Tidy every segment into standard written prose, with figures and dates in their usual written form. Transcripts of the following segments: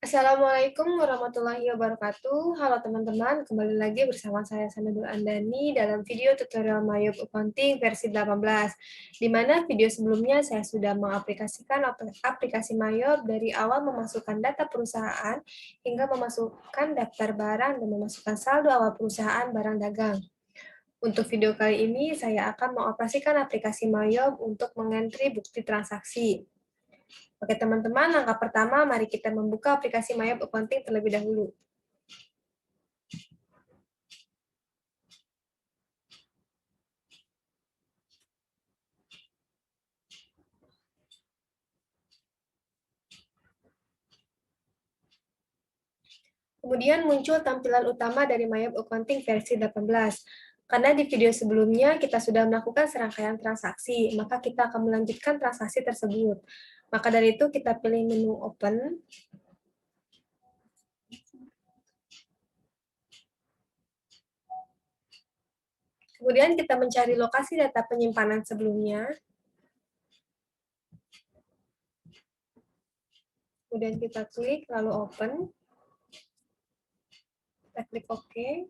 Assalamualaikum warahmatullahi wabarakatuh. Halo teman-teman, kembali lagi bersama saya Sanadul Andani dalam video tutorial Mayop Accounting versi 18, di mana video sebelumnya saya sudah mengaplikasikan aplikasi Mayop dari awal memasukkan data perusahaan hingga memasukkan daftar barang dan memasukkan saldo awal perusahaan barang dagang. Untuk video kali ini, saya akan mengoperasikan aplikasi Mayop untuk mengentri bukti transaksi. Oke, teman-teman, langkah pertama, mari kita membuka aplikasi Mayop Accounting terlebih dahulu. Kemudian muncul tampilan utama dari Mayop Accounting versi 18. Karena di video sebelumnya kita sudah melakukan serangkaian transaksi, maka kita akan melanjutkan transaksi tersebut. Maka dari itu kita pilih menu Open. Kemudian kita mencari lokasi data penyimpanan sebelumnya. Kemudian kita klik, lalu Open. Kita klik OK.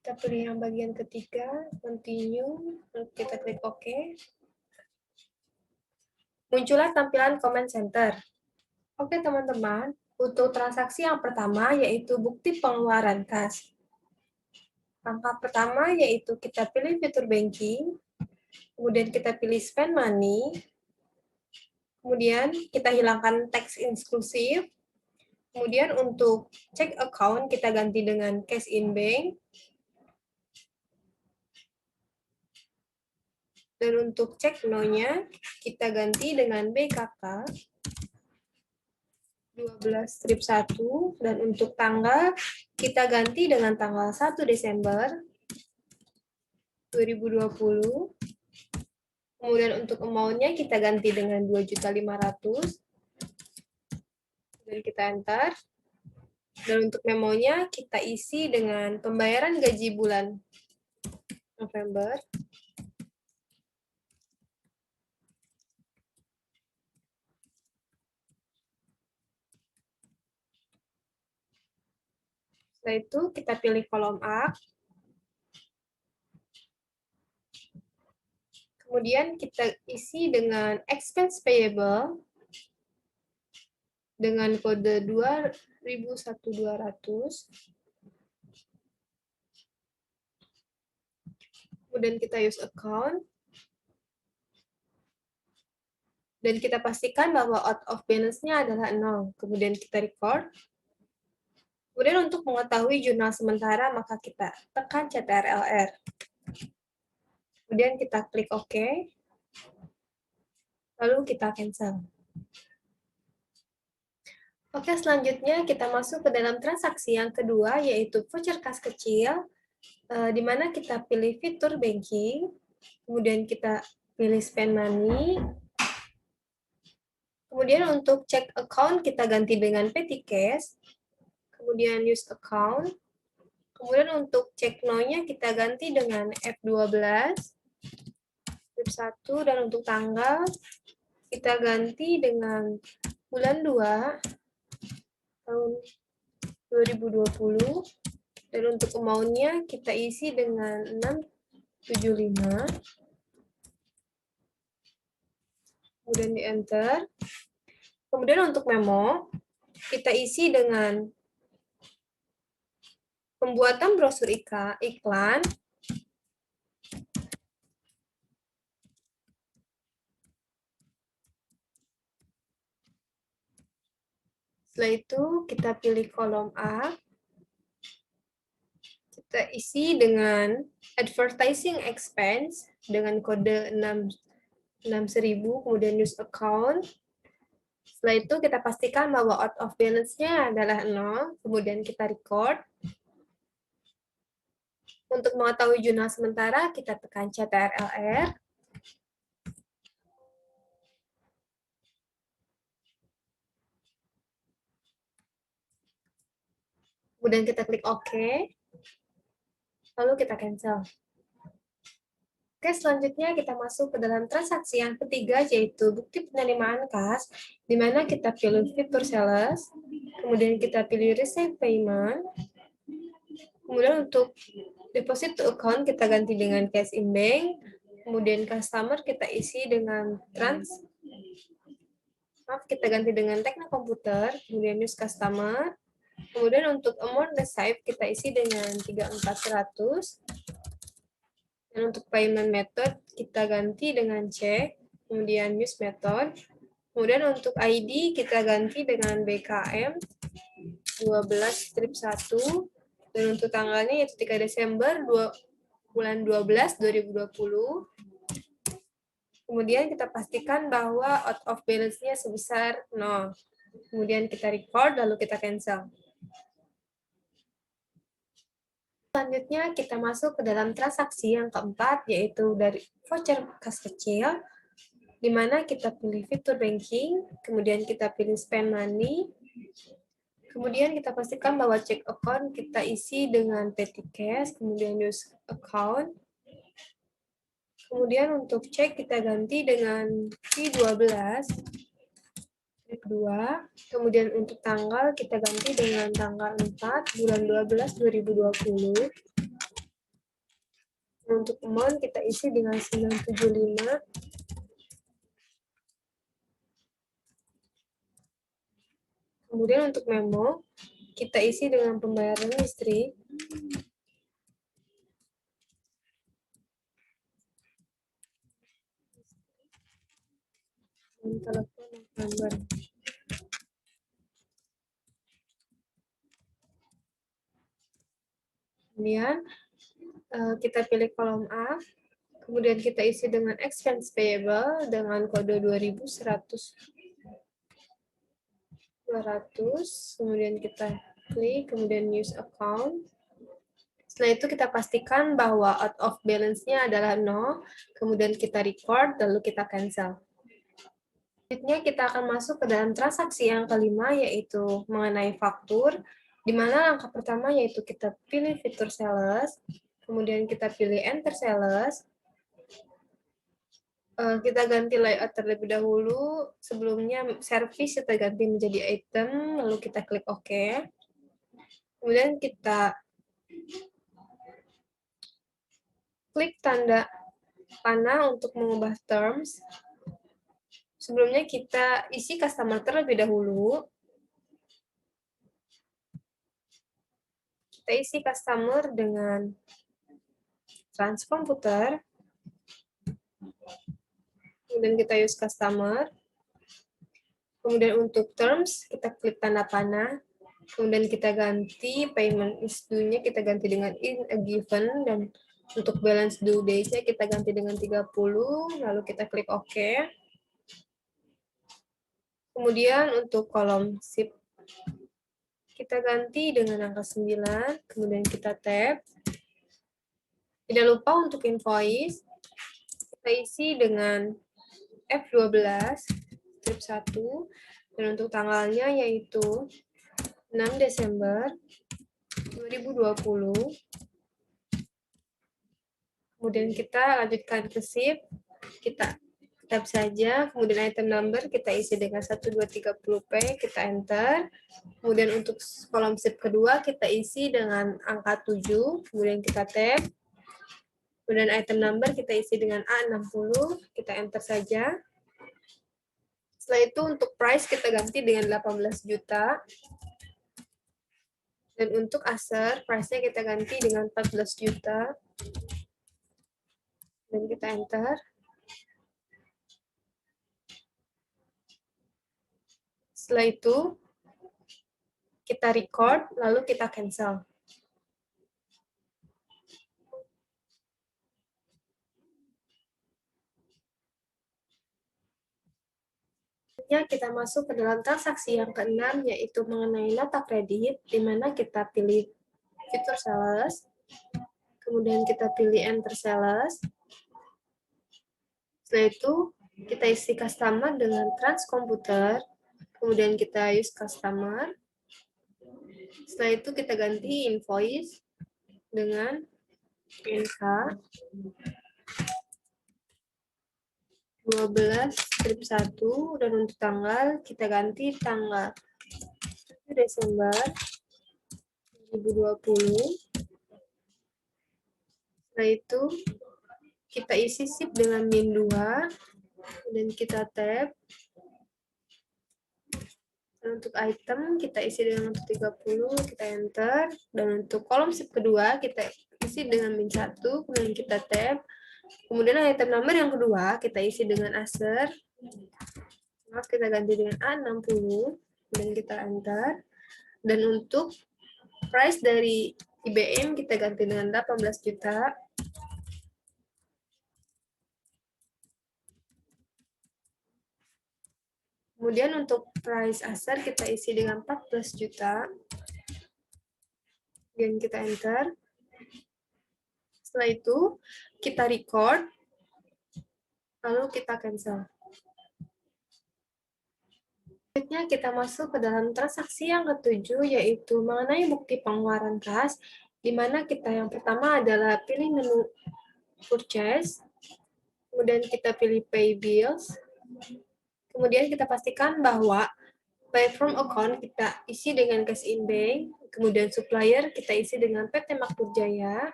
Kita pilih yang bagian ketiga, Continue. Lalu kita klik OK. Muncullah tampilan Comment Center. Oke teman-teman, untuk transaksi yang pertama yaitu bukti pengeluaran kas. Langkah pertama yaitu kita pilih fitur banking, kemudian kita pilih spend money, kemudian kita hilangkan teks eksklusif, kemudian untuk check account kita ganti dengan cash in bank, dan untuk cek no-nya kita ganti dengan BKK 12-1, dan untuk tanggal kita ganti dengan tanggal 1 Desember 2020. Kemudian untuk amount-nya kita ganti dengan 2.500.000. Dan kita enter. Dan untuk memonya kita isi dengan pembayaran gaji bulan November. Setelah itu kita pilih kolom A. Kemudian kita isi dengan expense payable dengan kode 2.200. Kemudian kita use account. Dan kita pastikan bahwa out of balance-nya adalah 0. Kemudian kita record. Kemudian untuk mengetahui jurnal sementara, maka kita tekan CTRL-R. Kemudian kita klik OK. Lalu kita cancel. Oke, selanjutnya kita masuk ke dalam transaksi yang kedua, yaitu voucher kas kecil, di mana kita pilih fitur banking, kemudian kita pilih spend money, kemudian untuk check account kita ganti dengan petty cash, kemudian use account, kemudian untuk check no-nya kita ganti dengan F12, strip 1, dan untuk tanggal kita ganti dengan bulan 2 tahun 2020, dan untuk amount-nya kita isi dengan 675, kemudian di enter. Kemudian untuk memo kita isi dengan pembuatan brosur iklan, setelah itu kita pilih kolom A, kita isi dengan advertising expense dengan kode 6.000, kemudian use account. Setelah itu kita pastikan bahwa out of balance-nya adalah 0, kemudian kita record. Untuk mengetahui jurnal sementara, kita tekan CTRL-R. Kemudian kita klik OK. Lalu kita cancel. Oke, selanjutnya kita masuk ke dalam transaksi yang ketiga, yaitu bukti penerimaan kas, di mana kita pilih fitur sales, kemudian kita pilih receive payment, kemudian untuk deposit to account kita ganti dengan cash in bank, kemudian customer kita isi dengan kita ganti dengan teknik komputer, kemudian use customer, kemudian untuk amount received kita isi dengan 3400, dan untuk payment method, kita ganti dengan cek, kemudian use method. Kemudian untuk ID, kita ganti dengan BKM 12-1. Dan untuk tanggalnya yaitu 3 Desember bulan 12, 2020. Kemudian kita pastikan bahwa out of balance-nya sebesar 0. Kemudian kita record, lalu kita cancel. Selanjutnya kita masuk ke dalam transaksi yang keempat, yaitu dari voucher kas kecil, di mana kita pilih fitur banking, kemudian kita pilih spend money, kemudian kita pastikan bahwa check account kita isi dengan petty cash, kemudian use account, kemudian untuk cek kita ganti dengan P12, 2, kemudian untuk tanggal kita ganti dengan tanggal 4 bulan 12 2020. Untuk amount kita isi dengan 975. Kemudian untuk memo kita isi dengan pembayaran listrik. Dan telepon nomor. Kemudian kita pilih kolom A, kemudian kita isi dengan expense payable dengan kode 2100, kemudian kita klik, kemudian use account. Setelah itu kita pastikan bahwa out of balance-nya adalah 0, kemudian kita record, lalu kita cancel. Selanjutnya kita akan masuk ke dalam transaksi yang kelima, yaitu mengenai faktur, di mana langkah pertama yaitu kita pilih fitur sales, kemudian kita pilih enter sales, kita ganti layout terlebih dahulu, sebelumnya service kita ganti menjadi item, lalu kita klik OK. Kemudian kita klik tanda panah untuk mengubah terms. Sebelumnya kita isi customer terlebih dahulu. Kita isi customer dengan transkomputer. Kemudian kita use customer. Kemudian untuk terms, kita klik tanda panah. Kemudian kita ganti payment is due-nya, kita ganti dengan in a given. Dan untuk balance due days-nya kita ganti dengan 30. Lalu kita klik OK. Kemudian untuk kolom SIP, kita ganti dengan angka 9. Kemudian kita tab. Tidak lupa untuk invoice, kita isi dengan F12, strip 1, dan untuk tanggalnya yaitu 6 Desember 2020. Kemudian kita lanjutkan ke SIP, kita tab saja, kemudian item number kita isi dengan 1230P, kita enter. Kemudian untuk kolom SIP kedua kita isi dengan angka 7, kemudian kita tab. Kemudian item number kita isi dengan A60, kita enter saja. Setelah itu untuk price kita ganti dengan 18 juta. Dan untuk aser, price-nya kita ganti dengan 14 juta. Dan kita enter. Setelah itu, kita record, lalu kita cancel. Kita masuk ke dalam transaksi yang keenam, yaitu mengenai nota kredit, di mana kita pilih fitur sales, kemudian kita pilih enter sales. Setelah itu, kita isi customer dengan transkomputer, kemudian kita use customer. Setelah itu kita ganti invoice dengan NK. 12/1, dan untuk tanggal kita ganti tanggal 1 Desember 2020. Setelah itu kita isi sip dengan min 2, dan kita tab. Dan untuk item kita isi dengan 30, kita enter. Dan untuk kolom sip kedua kita isi dengan min 1, kemudian kita tab. Kemudian item number yang kedua kita isi dengan aser. Maaf, kita ganti dengan A60, dan kita enter. Dan untuk price dari IBM kita ganti dengan 18 juta. Kemudian untuk price aser kita isi dengan 14 juta. Dan kita enter. Setelah itu kita record, lalu kita cancel. Selanjutnya kita masuk ke dalam transaksi yang ketujuh, yaitu mengenai bukti pengeluaran kas, di mana kita yang pertama adalah pilih menu purchase, kemudian kita pilih pay bills, kemudian kita pastikan bahwa pay from account kita isi dengan cash in bank, kemudian supplier kita isi dengan PT Makmur Jaya,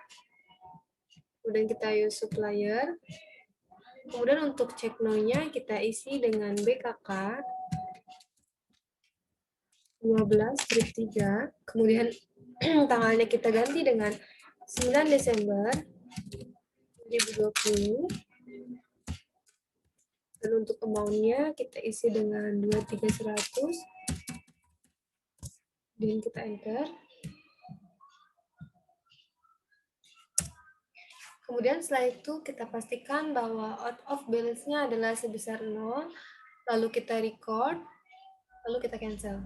kemudian kita use supplier, kemudian untuk check no-nya kita isi dengan BKK 12/3, kemudian tanggalnya kita ganti dengan 9 Desember 2020, dan untuk amount-nya kita isi dengan 23.100, dan kita enter. Kemudian setelah itu kita pastikan bahwa out of balance-nya adalah sebesar 0, lalu kita record, lalu kita cancel.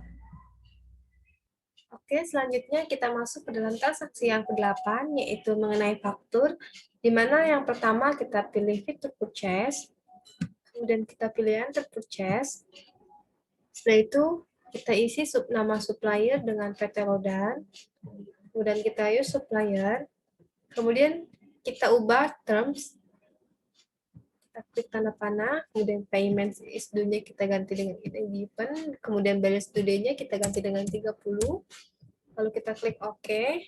Oke, selanjutnya kita masuk ke dalam transaksi yang ke-8, yaitu mengenai faktur, di mana yang pertama kita pilih fitur purchase, kemudian kita pilih enter purchase. Setelah itu kita isi nama supplier dengan PT Rodan, kemudian kita use supplier, kemudian kita ubah terms, kita klik tanda panah, kemudian payment is due-nya kita ganti dengan given, kemudian balance due-nya kita ganti dengan 30, lalu kita klik OK.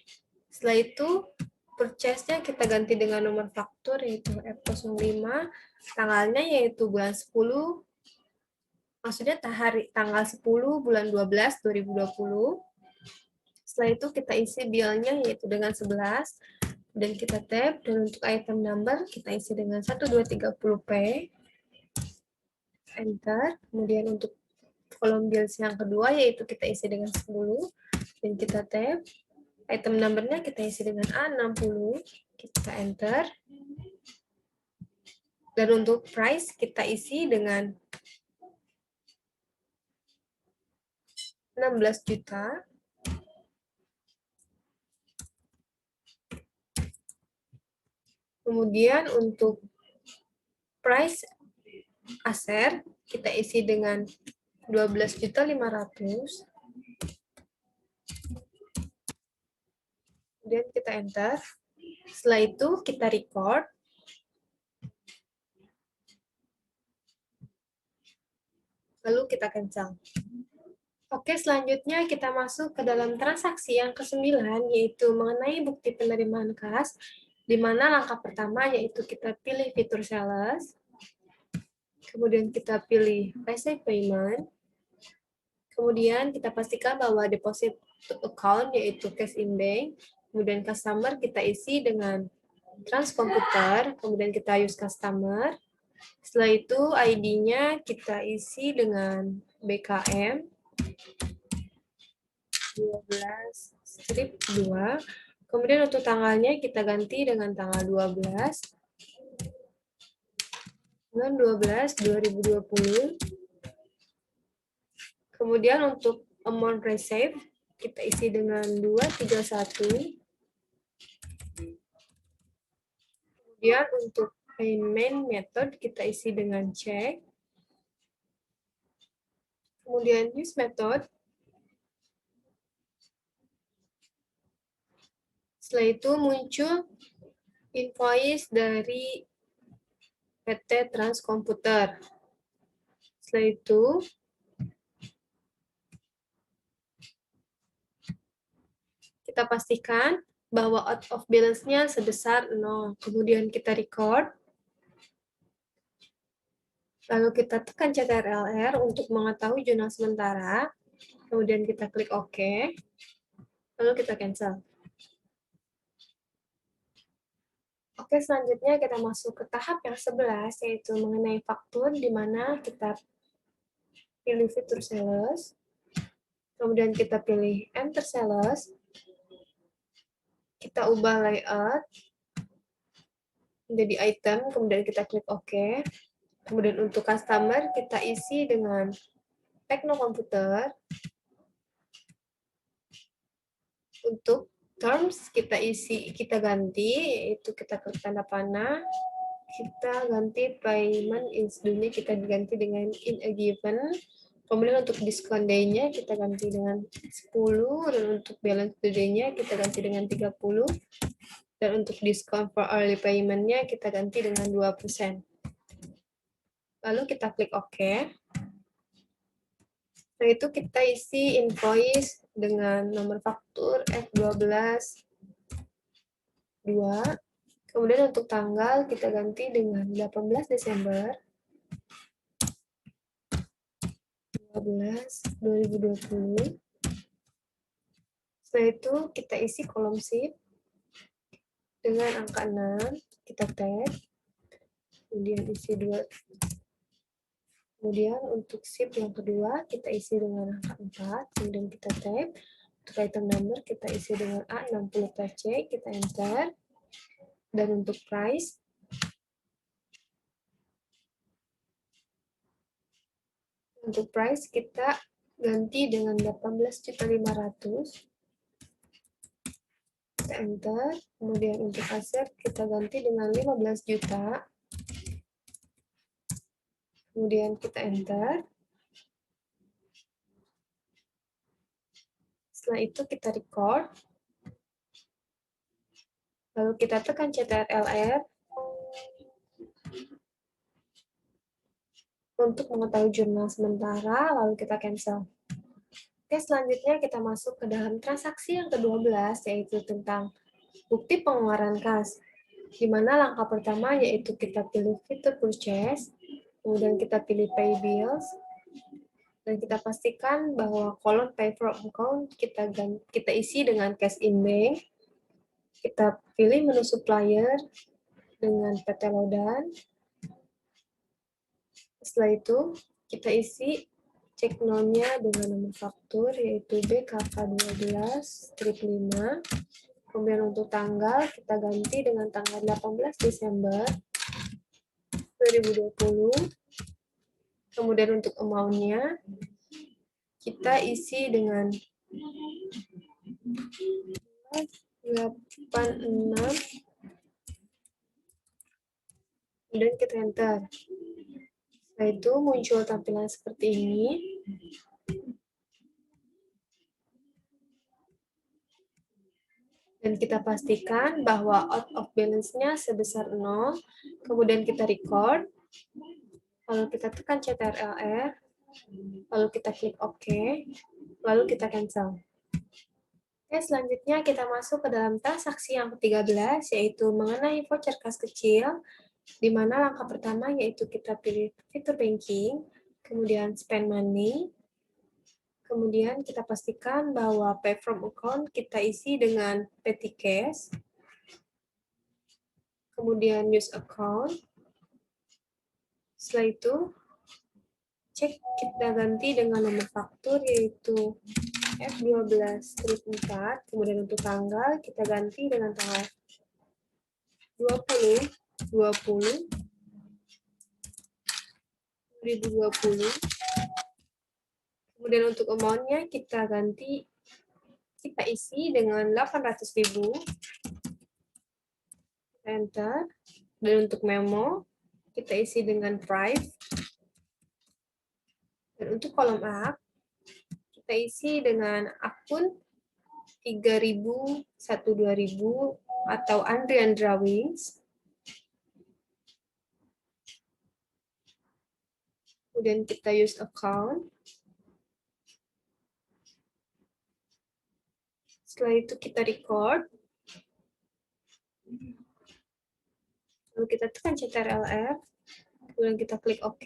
Setelah itu, purchase-nya kita ganti dengan nomor faktur, yaitu F05, tanggalnya yaitu bulan 10, maksudnya tanggal 10 bulan 12 2020. Setelah itu kita isi bill-nya yaitu dengan 11, dan kita tab, dan untuk item number kita isi dengan 1230P, enter. Kemudian untuk kolom bills yang kedua yaitu kita isi dengan 10, dan kita tab. Item number-nya kita isi dengan A60, kita enter. Dan untuk price kita isi dengan 16 juta. Kemudian untuk price aser kita isi dengan 12.500.000. Kemudian kita enter. Setelah itu kita record. Lalu kita cancel. Oke, selanjutnya kita masuk ke dalam transaksi yang ke-9, yaitu mengenai bukti penerimaan kas, di mana langkah pertama yaitu kita pilih fitur sales, kemudian kita pilih receive payment, kemudian kita pastikan bahwa deposit to account yaitu cash in bank, kemudian customer kita isi dengan transkomputer, kemudian kita use customer. Setelah itu ID-nya kita isi dengan BKM 12/2. Kemudian untuk tanggalnya kita ganti dengan tanggal 12 bulan 12 2020. Kemudian untuk amount receive kita isi dengan 231. Kemudian untuk payment method kita isi dengan check. Kemudian use method. Setelah itu muncul invoice dari PT Trans Komputer. Setelah itu, kita pastikan bahwa out of balance-nya sebesar 0. Kemudian kita record. Lalu kita tekan CTRL-R untuk mengetahui jurnal sementara. Kemudian kita klik OK. Lalu kita cancel. Oke, selanjutnya kita masuk ke tahap yang 11, yaitu mengenai faktur, di mana kita pilih fitur sales. Kemudian kita pilih enter sales. Kita ubah layout menjadi item, kemudian kita klik OK. Kemudian untuk customer, kita isi dengan Tekno Komputer. Untuk terms, kita ganti, yaitu kita klik tanda panah. Kita ganti payment instantly, kita diganti dengan in a given. Kemudian untuk diskon day-nya kita ganti dengan 10, dan untuk balance day-nya kita ganti dengan 30, dan untuk diskon for early payment-nya kita ganti dengan 2%. Lalu kita klik OK. Setelah itu kita isi invoice dengan nomor faktur F12 2. Kemudian untuk tanggal kita ganti dengan 18 Desember 2020. Setelah itu kita isi kolom sheet dengan angka 6, kita tag, kemudian isi 2. Kemudian untuk sheet yang kedua kita isi dengan angka 4, kemudian kita tag. Untuk item number kita isi dengan A60PC, kita enter. Dan untuk price kita ganti dengan 18.500. Kita enter. Kemudian untuk aset kita ganti dengan 15 juta. Kemudian kita enter. Setelah itu kita record. Lalu kita tekan CTRL-R untuk mengetahui jurnal sementara, lalu kita cancel. Oke, selanjutnya kita masuk ke dalam transaksi yang ke-12, yaitu tentang bukti pengeluaran kas. Di mana langkah pertama yaitu kita pilih fitur purchase, kemudian kita pilih pay bills, dan kita pastikan bahwa kolom pay from account kita isi dengan cash in bank. Kita pilih menu supplier dengan PT Lodan. Setelah itu, kita isi cek non-nya dengan nomor faktur, yaitu BKK12-5. Kemudian untuk tanggal, kita ganti dengan tanggal 18 Desember 2020. Kemudian untuk amount-nya, kita isi dengan 86. Kemudian kita enter. Setelah itu muncul tampilan seperti ini. Dan kita pastikan bahwa out of balance-nya sebesar 0. Kemudian kita record. Lalu kita tekan CTRL-R. Lalu kita klik OK. Lalu kita cancel. Oke, selanjutnya kita masuk ke dalam transaksi yang ke-13, yaitu mengenai voucher kas kecil, di mana langkah pertama yaitu kita pilih fitur banking, kemudian spend money, kemudian kita pastikan bahwa pay from account kita isi dengan petty cash, kemudian use account. Setelah itu, cek kita ganti dengan nomor faktur yaitu F12-4, kemudian untuk tanggal kita ganti dengan tanggal 20/20/2020. Kemudian untuk amount-nya kita isi dengan 800.000. Enter. Dan untuk memo kita isi dengan price. Dan untuk kolom up kita isi dengan akun 3000, 2000 atau Andrian Drawings. Kemudian kita use account. Setelah itu kita record. Lalu kita tekan Ctrl+F. Kemudian kita klik OK.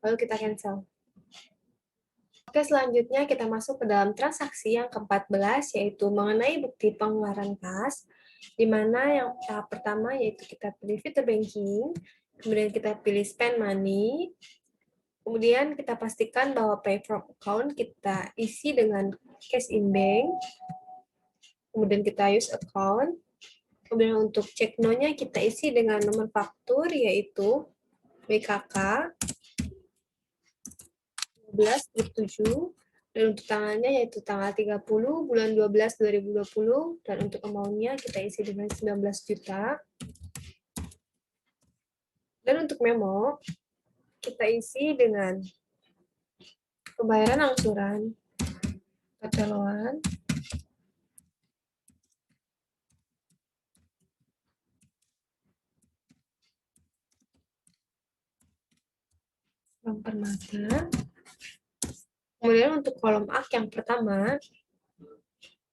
Lalu kita cancel. Oke, selanjutnya kita masuk ke dalam transaksi yang ke-14, yaitu mengenai bukti pengeluaran kas, di mana yang tahap pertama yaitu kita pilih fitur banking, kemudian kita pilih spend money, kemudian kita pastikan bahwa pay from account kita isi dengan cash in bank, kemudian kita use account, kemudian untuk cek no-nya kita isi dengan nomor faktur, yaitu BKK 12/7, dan untuk tanggalnya yaitu tanggal 30 bulan 12 2020, dan untuk amount-nya kita isi dengan 19 juta. Dan untuk memo kita isi dengan pembayaran angsuran, pertemuan, Bank Permata. Kemudian untuk kolom A yang pertama,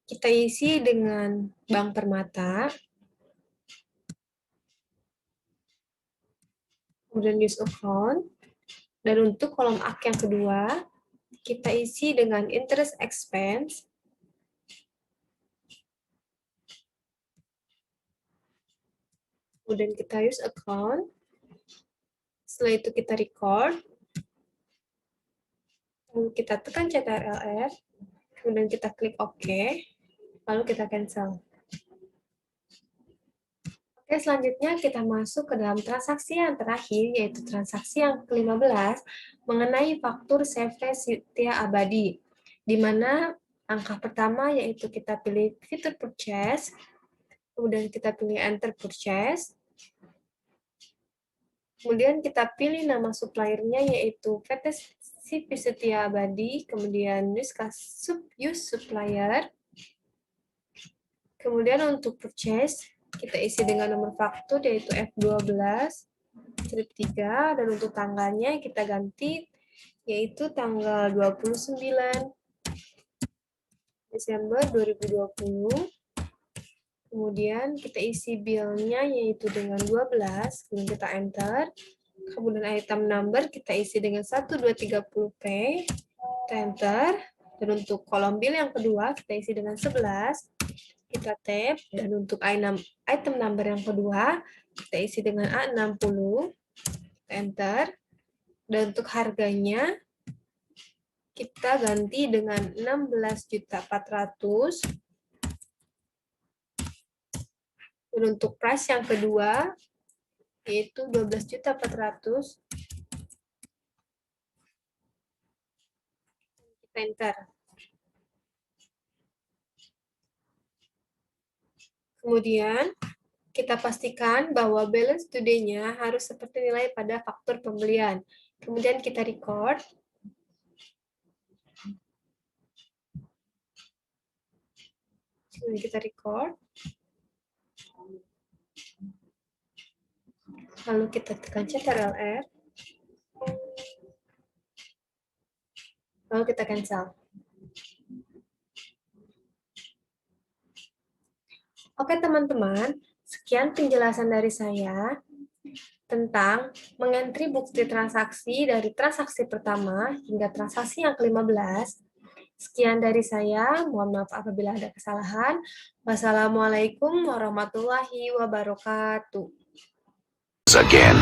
kita isi dengan Bank Permata. Kemudian use account. Dan untuk kolom A yang kedua, kita isi dengan interest expense. Kemudian kita use account. Setelah itu kita record. Lalu kita tekan Ctrl+F, kemudian kita klik OK, lalu kita cancel. Oke, selanjutnya kita masuk ke dalam transaksi yang terakhir, yaitu transaksi yang ke-15, mengenai faktur CV Setia Abadi, di mana angka pertama yaitu kita pilih fitur purchase, kemudian kita pilih enter purchase, kemudian kita pilih nama suppliernya yaitu PT CV Setia Abadi, kemudian use supplier, kemudian untuk purchase kita isi dengan nomor faktur yaitu F12 strip 3, dan untuk tanggalnya kita ganti yaitu tanggal 29 Desember 2020. Kemudian kita isi bill-nya yaitu dengan 12, kemudian kita enter. Kemudian item number kita isi dengan 1230P, kita enter. Dan untuk kolom bill yang kedua kita isi dengan 11, kita tab. Dan untuk item number yang kedua kita isi dengan A60, kita enter. Dan untuk harganya kita ganti dengan 16.400.000. Dan untuk price yang kedua yaitu 12.400.000. Kita enter. Kemudian kita pastikan bahwa balance today-nya harus seperti nilai pada faktur pembelian. Kemudian kita record. Kemudian kita record. Lalu kita tekan Ctrl+F. Lalu kita cancel. Oke teman-teman, sekian penjelasan dari saya tentang mengentri bukti transaksi dari transaksi pertama hingga transaksi yang ke-15. Sekian dari saya, mohon maaf apabila ada kesalahan. Wassalamualaikum warahmatullahi wabarakatuh. Again.